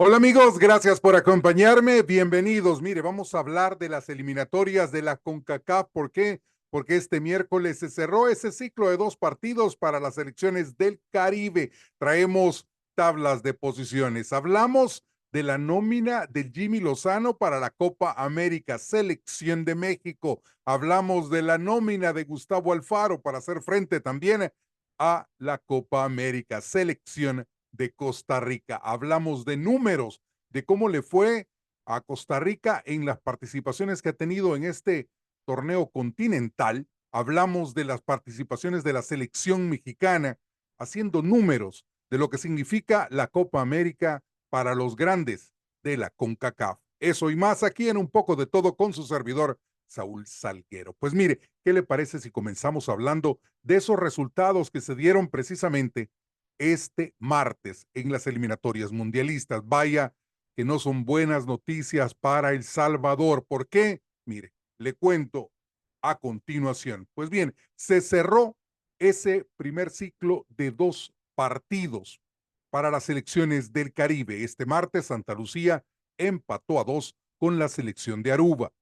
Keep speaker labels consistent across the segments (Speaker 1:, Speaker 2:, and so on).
Speaker 1: Hola amigos, gracias por acompañarme. Bienvenidos. Mire, vamos a hablar de las eliminatorias de la CONCACAF. ¿Por qué? Porque este miércoles se cerró ese ciclo de dos partidos para las selecciones del Caribe. Traemos tablas de posiciones. Hablamos de la nómina de Jimmy Lozano para la Copa América, selección de México. Hablamos de la nómina de Gustavo Alfaro para hacer frente también a la Copa América, selección de Costa Rica. Hablamos de números, de cómo le fue a Costa Rica en las participaciones que ha tenido en este torneo continental. Hablamos de las participaciones de la selección mexicana, haciendo números de lo que significa la Copa América para los grandes de la CONCACAF. Eso y más aquí en Un Poco de Todo con su servidor, Saúl Salguero. Pues mire, ¿qué le parece si comenzamos hablando de esos resultados que se dieron precisamente este martes en las eliminatorias mundialistas? Vaya que no son buenas noticias para El Salvador. ¿Por qué? Mire, le cuento a continuación. Pues bien, se cerró ese primer ciclo de dos partidos para las selecciones del Caribe. Este martes, Santa Lucía empató a dos con la selección de Aruba.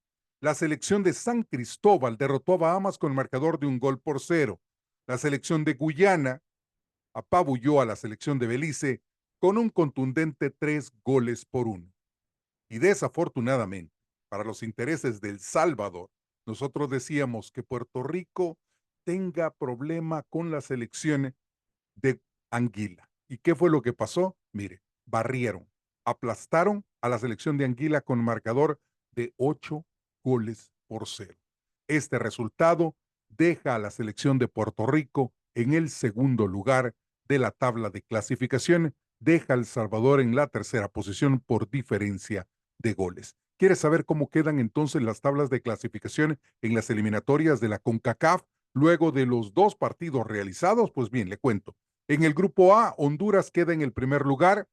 Speaker 1: La selección de San Cristóbal derrotó a Bahamas con el marcador de 1-0. La selección de Guyana apabulló a la selección de Belice con un contundente 3-1. Y desafortunadamente, para los intereses del Salvador, nosotros decíamos que Puerto Rico tenga problema con la selección de Anguila. ¿Y qué fue lo que pasó? Mire, barrieron, aplastaron a la selección de Anguila con marcador de 8-0. Este resultado deja a la selección de Puerto Rico en el segundo lugar de la tabla de clasificación, deja a El Salvador en la tercera posición por diferencia de goles. ¿Quieres saber cómo quedan entonces las tablas de clasificación en las eliminatorias de la CONCACAF luego de los dos partidos realizados? Pues bien, le cuento. En el grupo A, Honduras queda en el primer lugar.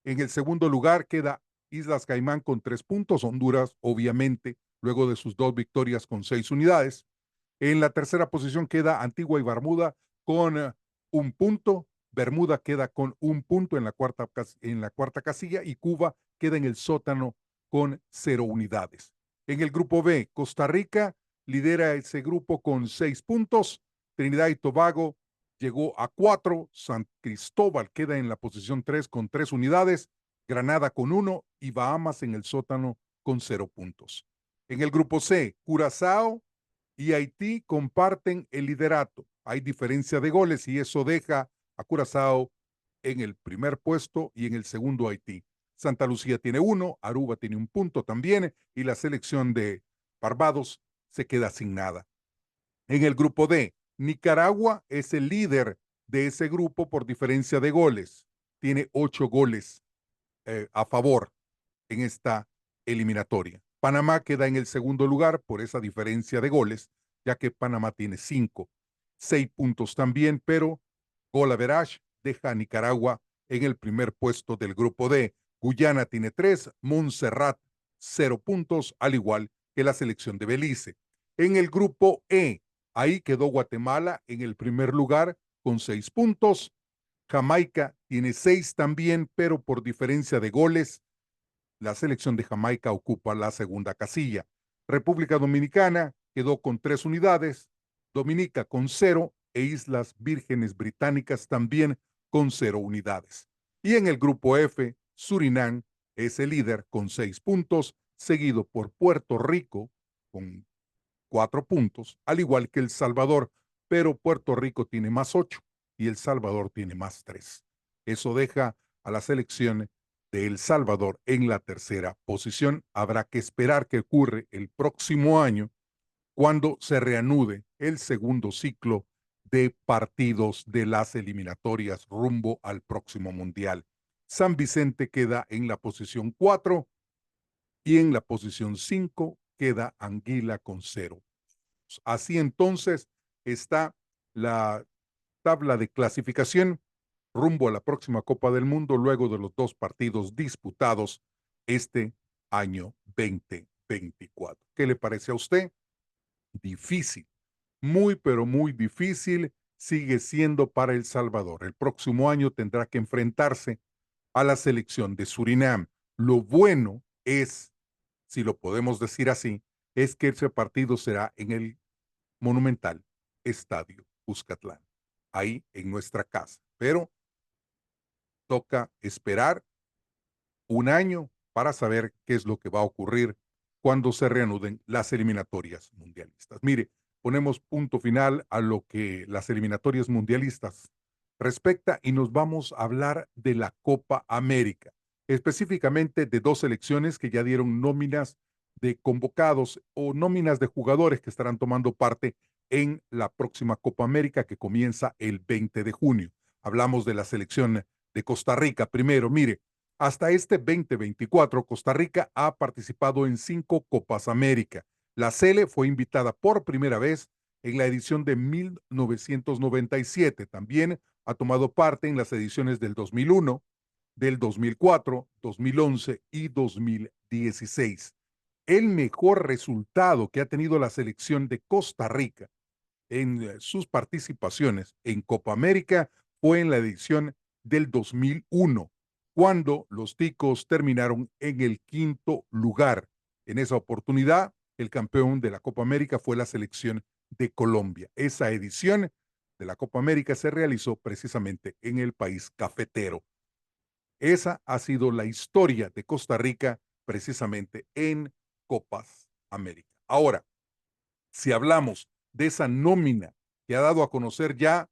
Speaker 1: En el segundo lugar queda Islas Caimán con 3 puntos. Honduras, obviamente, luego de sus dos victorias con 6 unidades. En la tercera posición queda Antigua y Bermuda con 1 punto. Bermuda queda con 1 punto en la cuarta casilla y Cuba queda en el sótano con 0 unidades. En el grupo B, Costa Rica lidera ese grupo con 6 puntos. Trinidad y Tobago llegó a 4. San Cristóbal queda en la posición 3 con 3 unidades. Granada con 1 y Bahamas en el sótano con 0 puntos. En el grupo C, Curazao y Haití comparten el liderato. Hay diferencia de goles y eso deja a Curazao en el primer puesto y en el segundo Haití. Santa Lucía tiene 1, Aruba tiene 1 punto también y la selección de Barbados se queda sin nada. En el grupo D, Nicaragua es el líder de ese grupo por diferencia de goles. Tiene 8 goles a favor en esta eliminatoria. Panamá queda en el segundo lugar por esa diferencia de goles, ya que Panamá tiene 5, 6 puntos también, pero gol average deja a Nicaragua en el primer puesto del grupo D. Guyana tiene 3, Montserrat 0 puntos, al igual que la selección de Belice. En el grupo E, ahí quedó Guatemala en el primer lugar con 6 puntos. Jamaica tiene 6 también, pero por diferencia de goles la selección de Jamaica ocupa la segunda casilla. República Dominicana quedó con 3 unidades, Dominica con 0 e Islas Vírgenes Británicas también con 0 unidades. Y en el grupo F, Surinam es el líder con 6 puntos, seguido por Puerto Rico con 4 puntos, al igual que El Salvador, pero Puerto Rico tiene más 8 y El Salvador tiene más 3. Eso deja a la selección de El Salvador en la tercera posición. Habrá que esperar qué ocurre el próximo año cuando se reanude el segundo ciclo de partidos de las eliminatorias rumbo al próximo mundial. San Vicente queda en la posición 4 y en la posición 5 queda Anguila con 0. Así entonces está la tabla de clasificación rumbo a la próxima Copa del Mundo luego de los dos partidos disputados este año 2024. ¿Qué le parece a usted? Difícil, muy pero muy difícil sigue siendo para El Salvador. El próximo año tendrá que enfrentarse a la selección de Surinam. Lo bueno es, si lo podemos decir así, es que ese partido será en el monumental Estadio Cuscatlán, ahí en nuestra casa. Pero toca esperar un año para saber qué es lo que va a ocurrir cuando se reanuden las eliminatorias mundialistas. Mire, ponemos punto final a lo que las eliminatorias mundialistas respecta y nos vamos a hablar de la Copa América, específicamente de dos selecciones que ya dieron nóminas de convocados o nóminas de jugadores que estarán tomando parte en la próxima Copa América que comienza el 20 de junio. Hablamos de la selección de Costa Rica. Primero, mire, hasta este 2024, Costa Rica ha participado en 5 Copas América. La Sele fue invitada por primera vez en la edición de 1997. También ha tomado parte en las ediciones del 2001, del 2004, 2011 y 2016. El mejor resultado que ha tenido la selección de Costa Rica en sus participaciones en Copa América fue en la edición del 2001, cuando los ticos terminaron en el 5.º lugar. En esa oportunidad, el campeón de la Copa América fue la selección de Colombia. Esa edición de la Copa América se realizó precisamente en el país cafetero. Esa ha sido la historia de Costa Rica precisamente en Copas América. Ahora, si hablamos de esa nómina que ha dado a conocer ya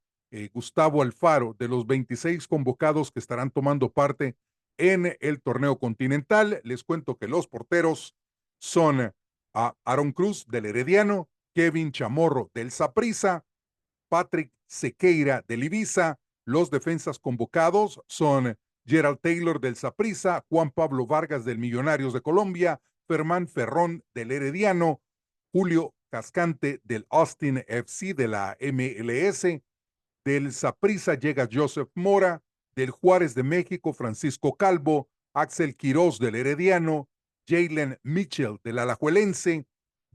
Speaker 1: Gustavo Alfaro, de los 26 convocados que estarán tomando parte en el torneo continental, les cuento que los porteros son a Aaron Cruz del Herediano, Kevin Chamorro del Saprissa, Patrick Sequeira del Ibiza. Los defensas convocados son Gerald Taylor del Saprissa, Juan Pablo Vargas del Millonarios de Colombia, Fermán Ferrón del Herediano, Julio Cascante del Austin FC de la MLS, del Saprissa llega Joseph Mora, del Juárez de México Francisco Calvo, Axel Quiroz del Herediano, Jalen Mitchell del Alajuelense,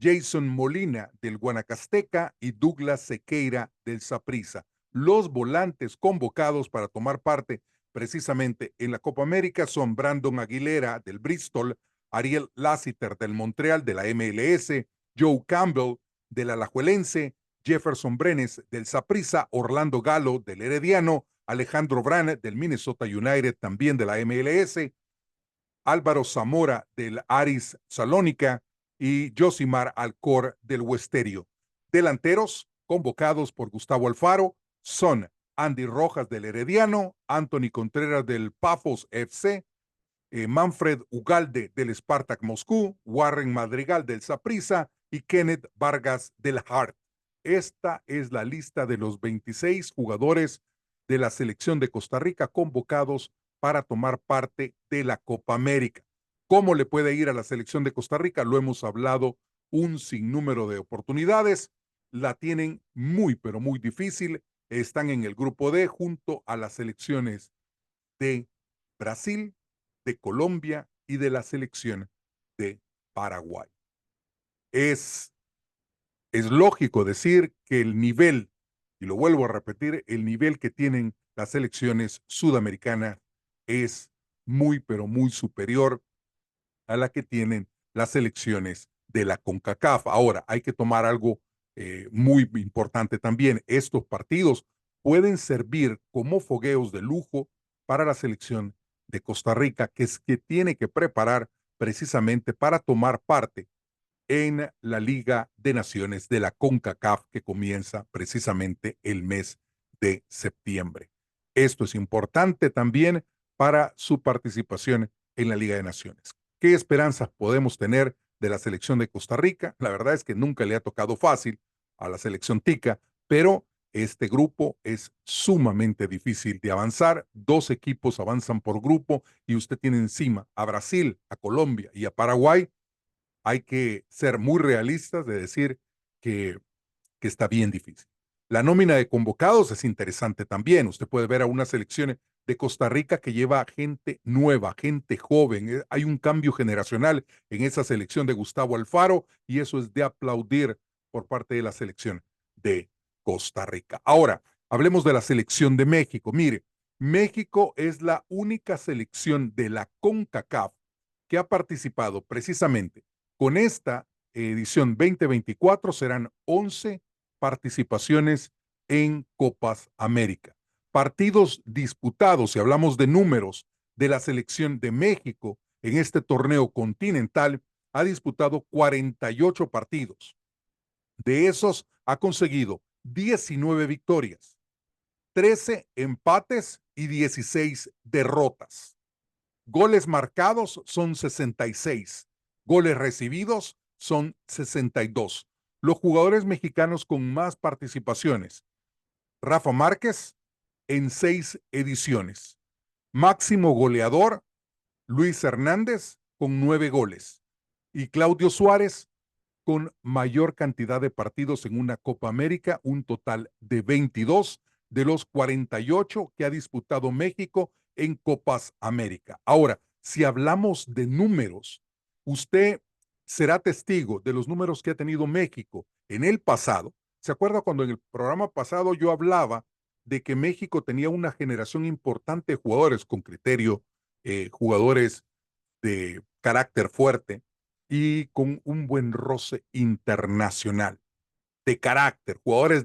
Speaker 1: Jason Molina del Guanacasteca y Douglas Sequeira del Saprissa. Los volantes convocados para tomar parte precisamente en la Copa América son Brandon Aguilera del Bristol, Ariel Lassiter del Montreal de la MLS, Joe Campbell del Alajuelense, Jefferson Brenes del Saprissa, Orlando Galo del Herediano, Alejandro Brane del Minnesota United también de la MLS, Álvaro Zamora del Aris Salónica y Josimar Alcor del Huesterio. Delanteros convocados por Gustavo Alfaro son Andy Rojas del Herediano, Anthony Contreras del Pafos FC, Manfred Ugalde del Spartak Moscú, Warren Madrigal del Saprissa y Kenneth Vargas del Hart. Esta es la lista de los 26 jugadores de la selección de Costa Rica convocados para tomar parte de la Copa América. ¿Cómo le puede ir a la selección de Costa Rica? Lo hemos hablado un sinnúmero de oportunidades. La tienen muy, pero muy difícil. Están en el grupo D junto a las selecciones de Brasil, de Colombia y de la selección de Paraguay. Es lógico decir que el nivel, y lo vuelvo a repetir, el nivel que tienen las selecciones sudamericanas es muy, pero muy superior a la que tienen las selecciones de la CONCACAF. Ahora, hay que tomar algo muy importante también. Estos partidos pueden servir como fogueos de lujo para la selección de Costa Rica, que es que tiene que preparar precisamente para tomar parte en la Liga de Naciones de la CONCACAF que comienza precisamente el mes de septiembre. Esto es importante también para su participación en la Liga de Naciones. ¿Qué esperanzas podemos tener de la selección de Costa Rica? La verdad es que nunca le ha tocado fácil a la selección tica, pero este grupo es sumamente difícil de avanzar. 2 equipos avanzan por grupo y usted tiene encima a Brasil, a Colombia y a Paraguay. Hay que ser muy realistas de decir que, que está bien difícil. La nómina de convocados es interesante también. Usted puede ver a una selección de Costa Rica que lleva gente nueva, gente joven. Hay un cambio generacional en esa selección de Gustavo Alfaro y eso es de aplaudir por parte de la selección de Costa Rica. Ahora, hablemos de la selección de México. Mire, México es la única selección de la CONCACAF que ha participado precisamente con esta edición 2024. Serán 11 participaciones en Copas América. Partidos disputados, si hablamos de números de la selección de México en este torneo continental, ha disputado 48 partidos. De esos ha conseguido 19 victorias, 13 empates y 16 derrotas. Goles marcados son 66. Goles recibidos son 62. Los jugadores mexicanos con más participaciones: Rafa Márquez en 6 ediciones. Máximo goleador, Luis Hernández con 9 goles. Y Claudio Suárez con mayor cantidad de partidos en una Copa América, un total de 22 de los 48 que ha disputado México en Copas América. Ahora, si hablamos de números, usted será testigo de los números que ha tenido México en el pasado. ¿Se acuerda cuando en el programa pasado yo hablaba de que México tenía una generación importante de jugadores con criterio, jugadores de carácter fuerte y con un buen roce internacional, de carácter, jugadores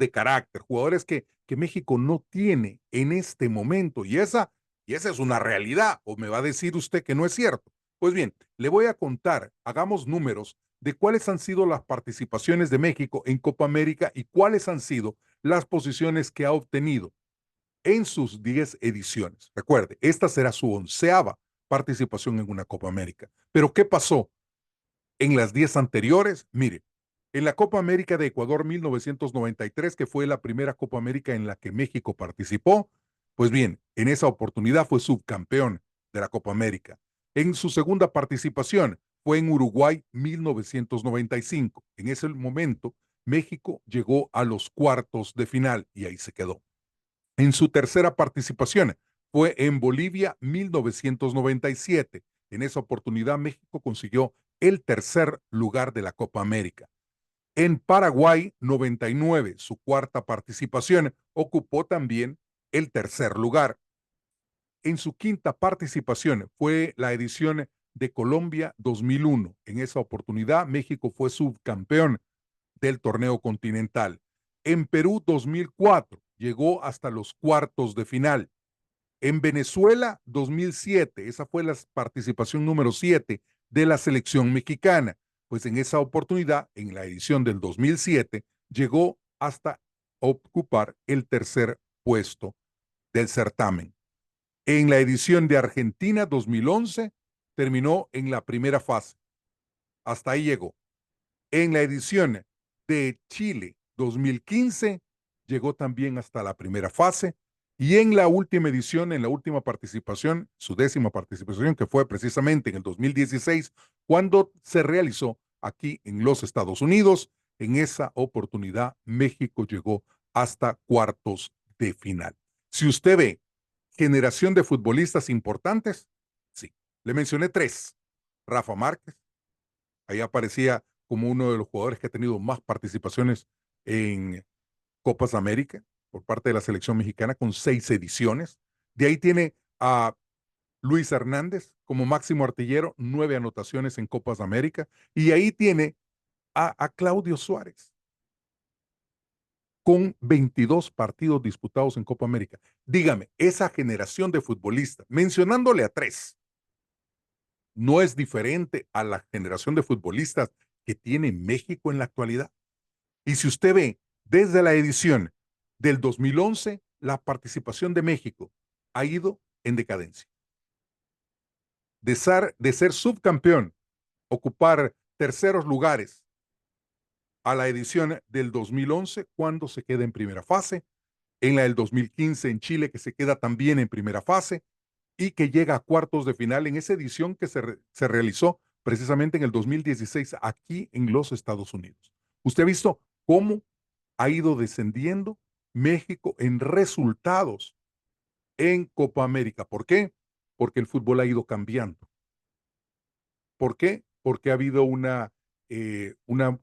Speaker 1: que México no tiene en este momento? Y esa es una realidad, o me va a decir usted que no es cierto. Pues bien, le voy a contar, hagamos números de cuáles han sido las participaciones de México en Copa América y cuáles han sido las posiciones que ha obtenido en sus 10 ediciones. Recuerde, esta será su 11ª participación en una Copa América. Pero ¿qué pasó en las 10 anteriores? Mire, en la Copa América de Ecuador 1993, que fue la primera Copa América en la que México participó, pues bien, en esa oportunidad fue subcampeón de la Copa América. En su segunda participación fue en Uruguay 1995. En ese momento, México llegó a los cuartos de final y ahí se quedó. En su tercera participación fue en Bolivia 1997. En esa oportunidad México consiguió el tercer lugar de la Copa América. En Paraguay 99, su cuarta participación, ocupó también el tercer lugar. En su quinta participación fue la edición de Colombia 2001. En esa oportunidad México fue subcampeón del torneo continental. En Perú 2004 llegó hasta los cuartos de final. En Venezuela 2007, esa fue la participación número 7 de la selección mexicana. Pues en esa oportunidad, en la edición del 2007, llegó hasta ocupar el tercer puesto del certamen. En la edición de Argentina 2011, terminó en la primera fase. Hasta ahí llegó. En la edición de Chile 2015 llegó también hasta la primera fase, y en la última edición, en la última participación, su 10ª participación, que fue precisamente en el 2016, cuando se realizó aquí en los Estados Unidos, en esa oportunidad México llegó hasta cuartos de final. Si usted ve generación de futbolistas importantes, sí, le mencioné 3: Rafa Márquez, ahí aparecía como uno de los jugadores que ha tenido más participaciones en Copas América por parte de la selección mexicana, con 6 ediciones. De ahí tiene a Luis Hernández como máximo artillero, 9 anotaciones en Copas América. Y ahí tiene a Claudio Suárez con 22 partidos disputados en Copa América. Dígame, esa generación de futbolistas, mencionándole a 3, ¿no es diferente a la generación de futbolistas que tiene México en la actualidad? Y si usted ve, desde la edición del 2011, la participación de México ha ido en decadencia. De ser subcampeón, ocupar terceros lugares a la edición del 2011, cuando se queda en primera fase, en la del 2015 en Chile, que se queda también en primera fase, y que llega a cuartos de final en esa edición que se realizó precisamente en el 2016 aquí en los Estados Unidos. Usted ha visto cómo ha ido descendiendo México en resultados en Copa América. ¿Por qué? Porque el fútbol ha ido cambiando. ¿Por qué? Porque ha habido una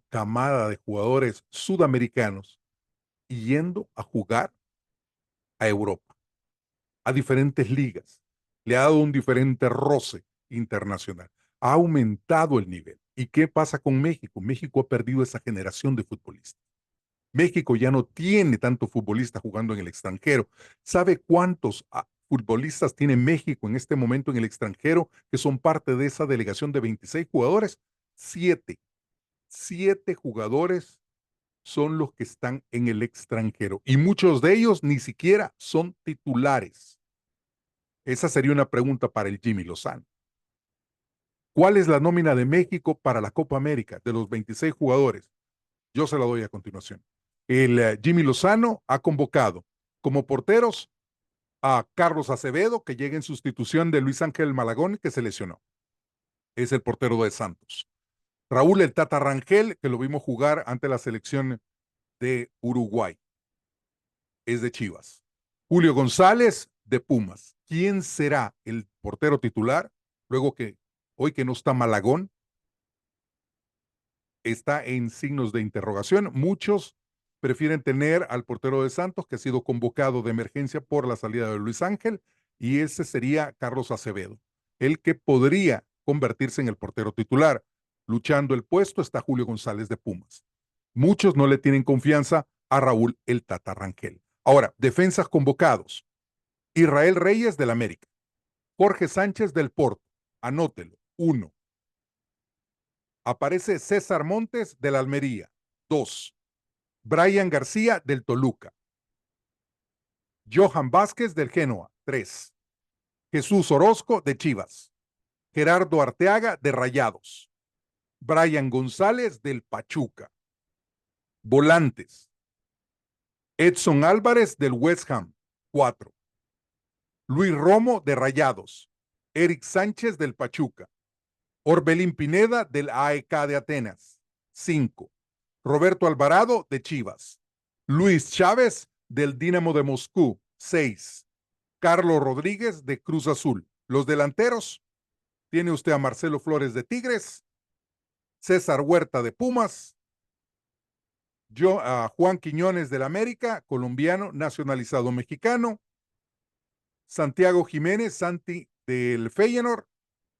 Speaker 1: camada de jugadores sudamericanos yendo a jugar a Europa. a diferentes ligas, le ha dado un diferente roce internacional, ha aumentado el nivel. ¿Y qué pasa con México? México ha perdido esa generación de futbolistas. México ya no tiene tanto futbolista jugando en el extranjero. ¿Sabe cuántos futbolistas tiene México en este momento en el extranjero que son parte de esa delegación de 26 jugadores? Siete. Siete jugadores son los que están en el extranjero y muchos de ellos ni siquiera son titulares. Esa sería una pregunta para el Jimmy Lozano. ¿Cuál es la nómina de México para la Copa América de los 26 jugadores? Yo se la doy a continuación. El Jimmy Lozano ha convocado como porteros a Carlos Acevedo, que llega en sustitución de Luis Ángel Malagón, que se lesionó. Es el portero de Santos. Raúl el Tata Rangel, que lo vimos jugar ante la selección de Uruguay. Es de Chivas. Julio González, de Pumas. ¿Quién será el portero titular? Luego que hoy que no está Malagón, está en signos de interrogación. Muchos prefieren tener al portero de Santos, que ha sido convocado de emergencia por la salida de Luis Ángel, y ese sería Carlos Acevedo, el que podría convertirse en el portero titular. Luchando el puesto está Julio González de Pumas. Muchos no le tienen confianza a Raúl el Tata Rangel. Ahora, defensas convocados. Israel Reyes del América. Jorge Sánchez del Porto. Anótelo. 1. Aparece César Montes de la Almería. 2. Brian García del Toluca. Johan Vázquez del Genoa. 3. Jesús Orozco de Chivas. Gerardo Arteaga de Rayados. Brian González del Pachuca. Volantes. Edson Álvarez del West Ham. 4. Luis Romo de Rayados. Eric Sánchez del Pachuca. Orbelín Pineda del AEK de Atenas. 5. Roberto Alvarado de Chivas. Luis Chávez del Dinamo de Moscú. 6. Carlos Rodríguez de Cruz Azul. Los delanteros, tiene usted a Marcelo Flores de Tigres, César Huerta de Pumas, a Juan Quiñones del América, colombiano, nacionalizado mexicano, Santiago Jiménez, Santi del Feyenoord,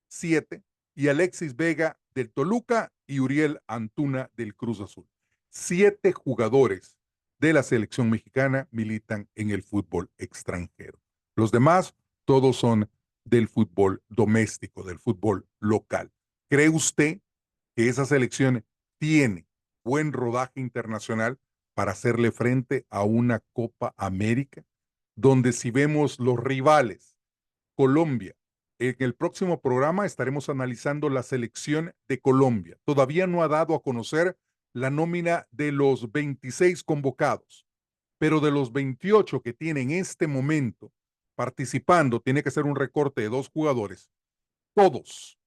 Speaker 1: 7, y Alexis Vega del Toluca y Uriel Antuna del Cruz Azul. 7 jugadores de la selección mexicana militan en el fútbol extranjero. Los demás, todos son del fútbol doméstico, del fútbol local. ¿Cree usted que esa selección tiene buen rodaje internacional para hacerle frente a una Copa América? Donde si vemos los rivales, Colombia, en el próximo programa estaremos analizando la selección de Colombia. Todavía no ha dado a conocer la nómina de los 26 convocados, pero de los 28 que tiene en este momento participando, tiene que ser un recorte de 2 jugadores. Todos,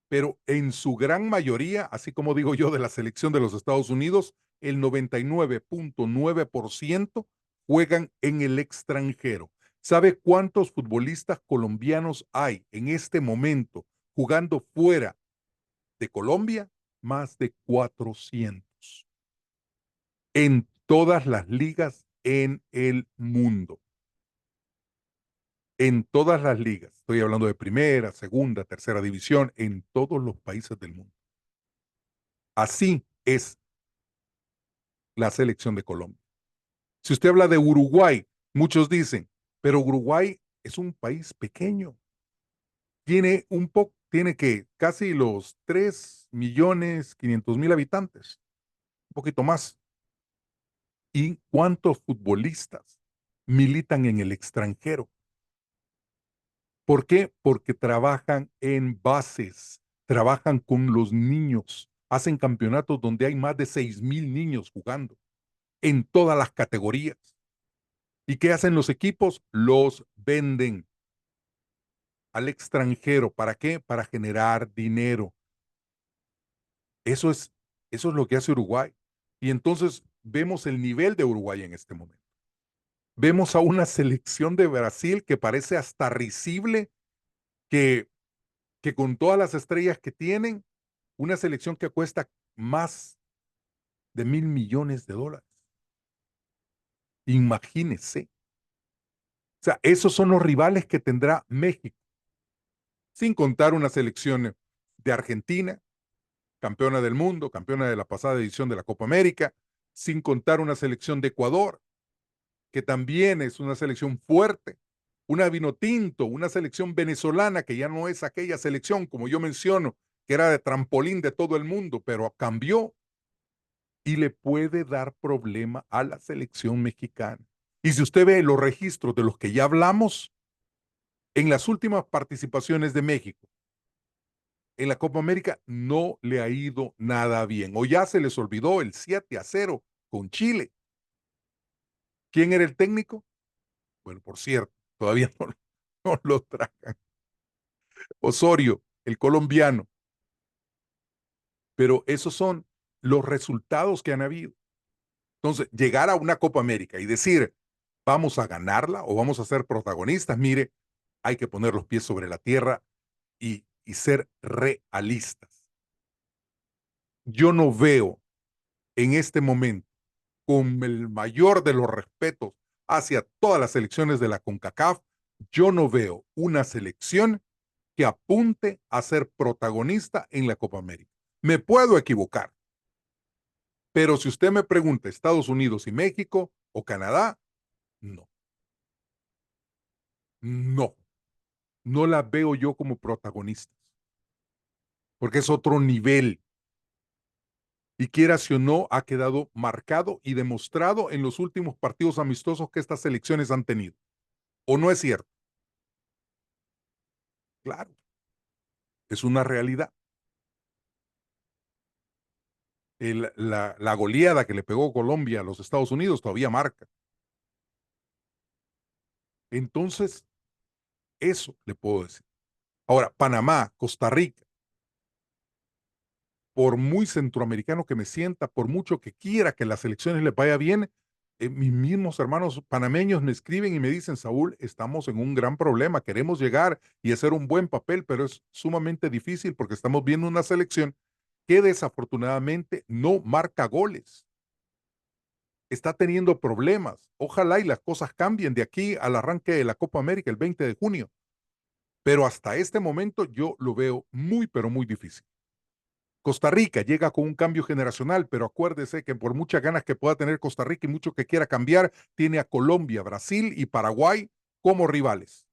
Speaker 1: pero en su gran mayoría, así como digo yo de la selección de los Estados Unidos, el 99.9% juegan en el extranjero. ¿Sabe cuántos futbolistas colombianos hay en este momento jugando fuera de Colombia? Más de 400 en todas las ligas en el mundo. En todas las ligas. Estoy hablando de primera, segunda, tercera división, en todos los países del mundo. Así es la selección de Colombia. Si usted habla de Uruguay, muchos dicen, pero Uruguay es un país pequeño. Tiene que casi los 3.500.000 habitantes, un poquito más. ¿Y cuántos futbolistas militan en el extranjero? ¿Por qué? Porque trabajan en bases, trabajan con los niños, hacen campeonatos donde hay más de 6.000 niños jugando en todas las categorías. ¿Y qué hacen los equipos? Los venden al extranjero. ¿Para qué? Para generar dinero. Eso es, eso es lo que hace Uruguay. Y entonces vemos el nivel de Uruguay en este momento. Vemos a una selección de Brasil que parece hasta risible, que, que con todas las estrellas que tienen, una selección que cuesta más de $1.000 millones. Imagínese. O sea, esos son los rivales que tendrá México, sin contar una selección de Argentina, campeona del mundo, campeona de la pasada edición de la Copa América, sin contar una selección de Ecuador, que también es una selección fuerte, una Vinotinto, una selección venezolana que ya no es aquella selección, como yo menciono, que era de trampolín de todo el mundo, pero cambió y le puede dar problema a la selección mexicana. Y si usted ve los registros de los que ya hablamos, en las últimas participaciones de México en la Copa América no le ha ido nada bien. O ya se les olvidó el 7-0 con Chile. ¿Quién era el técnico? Bueno, por cierto, todavía no lo tragan. Osorio, el colombiano. Pero esos son los resultados que han habido. Entonces, llegar a una Copa América y decir, vamos a ganarla o vamos a ser protagonistas, mire, hay que poner los pies sobre la tierra y ser realistas. Yo no veo en este momento, con el mayor de los respetos hacia todas las selecciones de la CONCACAF, yo no veo una selección que apunte a ser protagonista en la Copa América. Me puedo equivocar, pero si usted me pregunta Estados Unidos y México o Canadá, no, no, no la veo yo como protagonistas, porque es otro nivel. Y quieras o no, ha quedado marcado y demostrado en los últimos partidos amistosos que estas selecciones han tenido. ¿O no es cierto? Claro, es una realidad. La goleada que le pegó Colombia a los Estados Unidos todavía marca. Entonces, eso le puedo decir. Ahora, Panamá, Costa Rica, por muy centroamericano que me sienta, por mucho que quiera que las elecciones le vaya bien, mis mismos hermanos panameños me escriben y me dicen, Saúl, estamos en un gran problema, queremos llegar y hacer un buen papel, pero es sumamente difícil porque estamos viendo una selección que desafortunadamente no marca goles. Está teniendo problemas. Ojalá y las cosas cambien de aquí al arranque de la Copa América el 20 de junio. Pero hasta este momento yo lo veo muy, pero muy difícil. Costa Rica llega con un cambio generacional, pero acuérdese que por muchas ganas que pueda tener Costa Rica y mucho que quiera cambiar, tiene a Colombia, Brasil y Paraguay como rivales.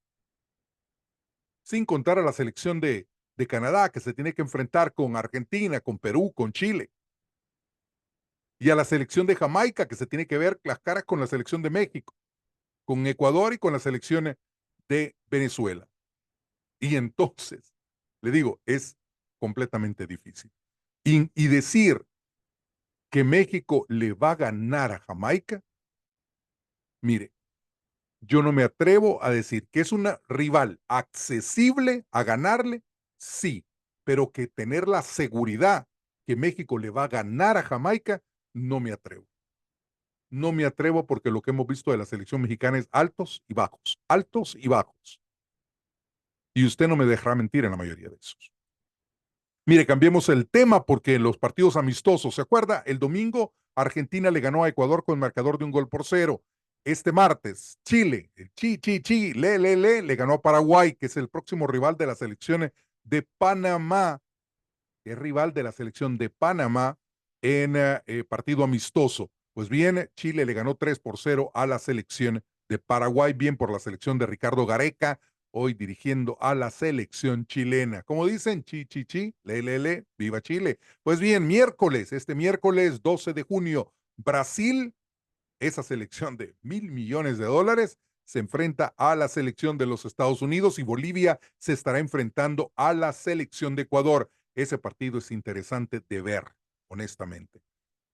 Speaker 1: Sin contar a la selección de Canadá, que se tiene que enfrentar con Argentina, con Perú, con Chile. Y a la selección de Jamaica, que se tiene que ver las caras con la selección de México, con Ecuador y con las selecciones de Venezuela. Y entonces, le digo, es completamente difícil. Y decir que México le va a ganar a Jamaica, mire, yo no me atrevo a decir que es una rival accesible a ganarle, sí, pero que tener la seguridad que México le va a ganar a Jamaica, no me atrevo. No me atrevo porque lo que hemos visto de la selección mexicana es altos y bajos, altos y bajos. Y usted no me dejará mentir en la mayoría de esos. Mire, cambiemos el tema porque en los partidos amistosos, ¿se acuerda? El domingo Argentina le ganó a Ecuador con marcador de 1-0. Este martes, Chile, el le ganó a Paraguay, que es el próximo rival de la selección de Panamá, que es rival de la selección de Panamá en partido amistoso. Pues bien, Chile le ganó 3-0 a la selección de Paraguay, bien por la selección de Ricardo Gareca, hoy dirigiendo a la selección chilena. Como dicen, viva Chile. Pues bien, este miércoles 12 de junio, Brasil, esa selección de $1,000 millones, se enfrenta a la selección de los Estados Unidos y Bolivia se estará enfrentando a la selección de Ecuador. Ese partido es interesante de ver, honestamente.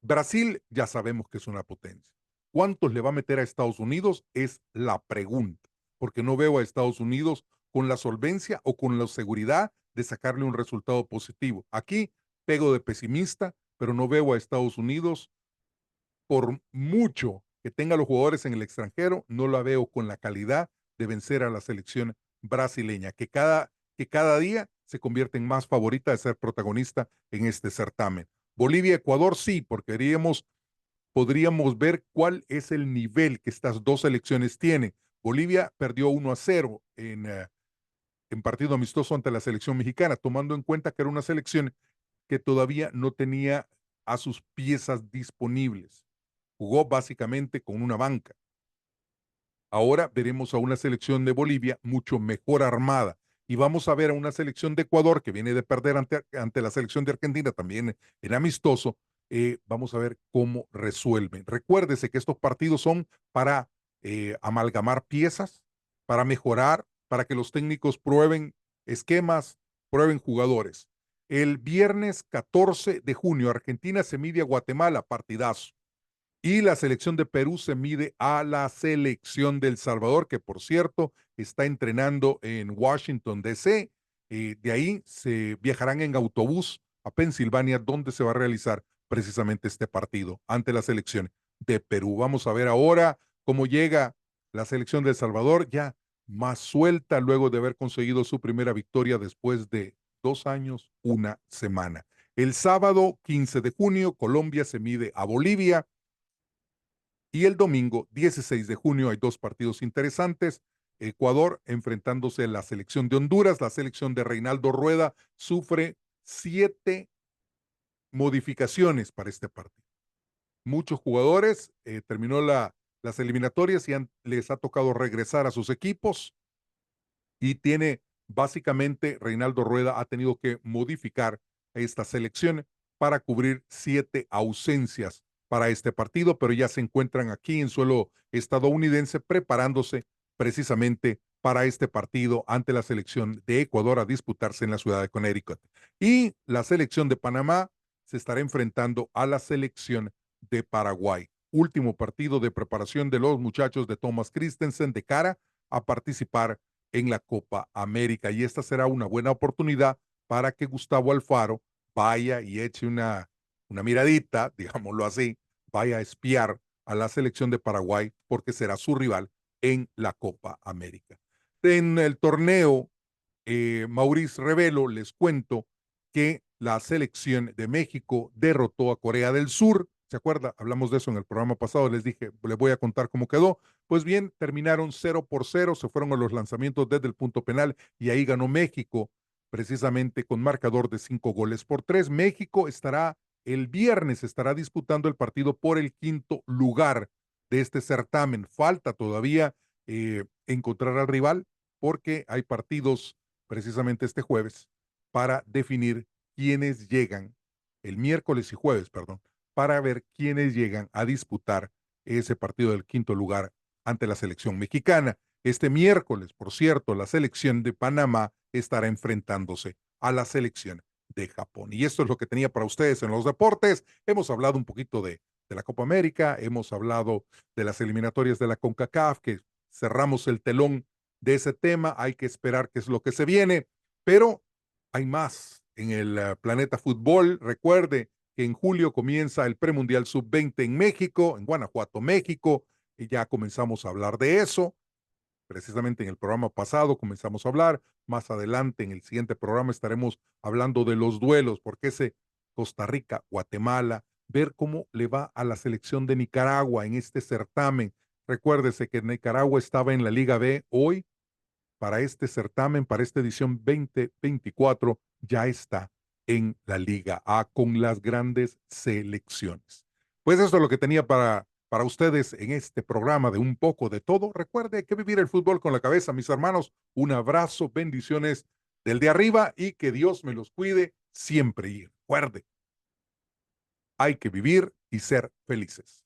Speaker 1: Brasil ya sabemos que es una potencia. ¿Cuántos le va a meter a Estados Unidos? Es la pregunta, porque no veo a Estados Unidos con la solvencia o con la seguridad de sacarle un resultado positivo. Aquí pego de pesimista, pero no veo a Estados Unidos, por mucho que tenga los jugadores en el extranjero, no la veo con la calidad de vencer a la selección brasileña, que cada día se convierte en más favorita de ser protagonista en este certamen. Bolivia, Ecuador, sí, porque podríamos ver cuál es el nivel que estas dos selecciones tienen. Bolivia perdió 1-0 en partido amistoso ante la selección mexicana, tomando en cuenta que era una selección que todavía no tenía a sus piezas disponibles. Jugó básicamente con una banca. Ahora veremos a una selección de Bolivia mucho mejor armada y vamos a ver a una selección de Ecuador que viene de perder ante la selección de Argentina también en amistoso. Vamos a ver cómo resuelven. Recuérdese que estos partidos son para amalgamar piezas, para mejorar, para que los técnicos prueben esquemas, prueben jugadores. El viernes 14 de junio, Argentina se mide a Guatemala, partidazo. Y la selección de Perú se mide a la selección de El Salvador, que por cierto está entrenando en Washington, D.C. De ahí se viajarán en autobús a Pensilvania, donde se va a realizar precisamente este partido ante la selección de Perú. Vamos a ver ahora cómo llega la selección de El Salvador, ya más suelta luego de haber conseguido su primera victoria después de 2 años, una semana. El sábado 15 de junio, Colombia se mide a Bolivia. Y el domingo 16 de junio hay dos partidos interesantes. Ecuador enfrentándose a la selección de Honduras. La selección de Reinaldo Rueda sufre 7 modificaciones para este partido. Muchos jugadores terminó las eliminatorias y les ha tocado regresar a sus equipos y tiene básicamente Reinaldo Rueda ha tenido que modificar esta selección para cubrir 7 ausencias para este partido, pero ya se encuentran aquí en suelo estadounidense preparándose precisamente para este partido ante la selección de Ecuador a disputarse en la ciudad de Connecticut. Y la selección de Panamá se estará enfrentando a la selección de Paraguay. Último partido de preparación de los muchachos de Thomas Christensen de cara a participar en la Copa América. Y esta será una buena oportunidad para que Gustavo Alfaro vaya y eche una miradita, digámoslo así, vaya a espiar a la selección de Paraguay porque será su rival en la Copa América. En el torneo Maurice Revelo, les cuento que la selección de México derrotó a Corea del Sur. ¿Se acuerda? Hablamos de eso en el programa pasado, les dije, les voy a contar cómo quedó. Pues bien, terminaron 0-0, se fueron a los lanzamientos desde el punto penal y ahí ganó México, precisamente con marcador de 5-3. México estará el viernes, estará disputando el partido por el quinto lugar de este certamen. Falta todavía encontrar al rival porque hay partidos precisamente este jueves para definir quiénes llegan, el miércoles y jueves, perdón, para ver quiénes llegan a disputar ese partido del quinto lugar ante la selección mexicana. Este miércoles, por cierto, la selección de Panamá estará enfrentándose a la selección de Japón. Y esto es lo que tenía para ustedes en los deportes. Hemos hablado un poquito de la Copa América, hemos hablado de las eliminatorias de la CONCACAF, que cerramos el telón de ese tema. Hay que esperar qué es lo que se viene, pero hay más en el planeta fútbol. Recuerde que en julio comienza el premundial sub-20 en México, en Guanajuato, México, y ya comenzamos a hablar de eso. Precisamente en el programa pasado comenzamos a hablar. Más adelante, en el siguiente programa, estaremos hablando de los duelos, porque ese Costa Rica, Guatemala, ver cómo le va a la selección de Nicaragua en este certamen. Recuérdese que Nicaragua estaba en la Liga B. Hoy, para este certamen, para esta edición 2024, ya está en la Liga A con las grandes selecciones. Pues eso es lo que tenía para ustedes en este programa de Un poco de todo. Recuerde que vivir el fútbol con la cabeza, mis hermanos. Un abrazo, bendiciones del de arriba y que Dios me los cuide siempre. Y recuerde, hay que vivir y ser felices.